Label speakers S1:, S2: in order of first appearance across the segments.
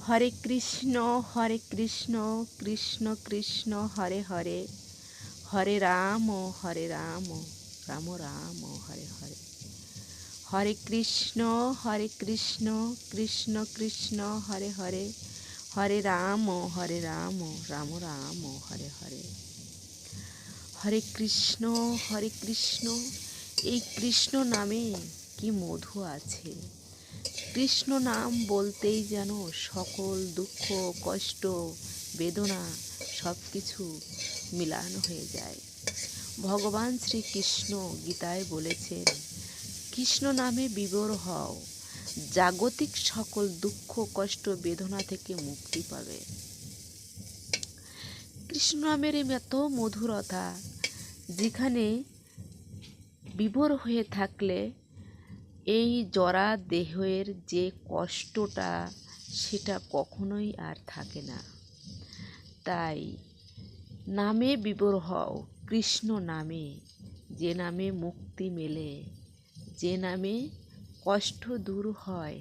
S1: হরে কৃষ্ণ কৃষ্ণ কৃষ্ণ হরে হরে, হরে রাম রাম রাম হরে হরে। হরে কৃষ্ণ কৃষ্ণ কৃষ্ণ হরে হরে, হরে রাম রাম রাম হরে হরে। হরে কৃষ্ণ এই কৃষ্ণ নামে কি মধু আছে। কৃষ্ণ নাম বলতেই যেন সকল দুঃখ কষ্ট বেদনা সব কিছু মিলানো হয়ে যায়। ভগবান শ্রীকৃষ্ণ গীতায় বলেছেন, কৃষ্ণ নামে বিভোর হও, জাগতিক সকল দুঃখ কষ্ট বেদনা থেকে মুক্তি পাবে। কৃষ্ণ নামের এত মধুরতা, যেখানে বিভোর হয়ে থাকলে এই জরা দেহের যে কষ্টটা সেটা কখনোই আর থাকে না। তাই নামে বিভোর হও, কৃষ্ণ নামে, যে নামে মুক্তি মেলে, যে নামে কষ্ট দূর হয়,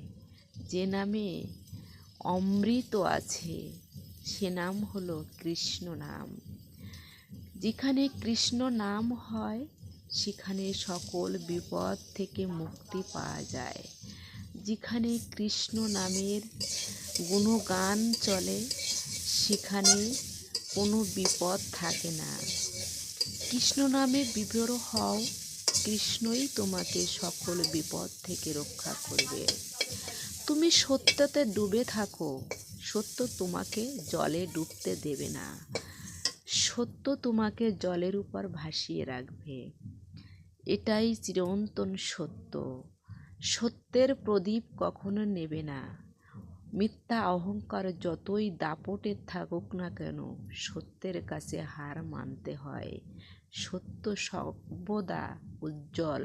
S1: যে নামে অমৃত আছে, সে নাম হলো কৃষ্ণ নাম। যেখানে কৃষ্ণ নাম হয় সেখানে সকল বিপদ থেকে মুক্তি পাওয়া যায়। যেখানে কৃষ্ণ নামের গুণগান চলে সেখানে কোনো বিপদ থাকে না। কৃষ্ণ নামে বিভোর হও, কৃষ্ণই তোমাকে সকল বিপদ থেকে রক্ষা করবে। তুমি সত্যতে ডুবে থাকো, সত্য তোমাকে জলে ডুবতে দেবে না, সত্য তোমাকে জলের উপর ভাসিয়ে রাখবে। এটাই চিরন্তন সত্য। সত্যের প্রদীপ কখনো নেবে না। মিথ্যা অহংকার যতই দাপটে থাকুক না কেন, সত্যের কাছে হার মানতে হয়। সত্য সর্বদা উজ্জ্বল,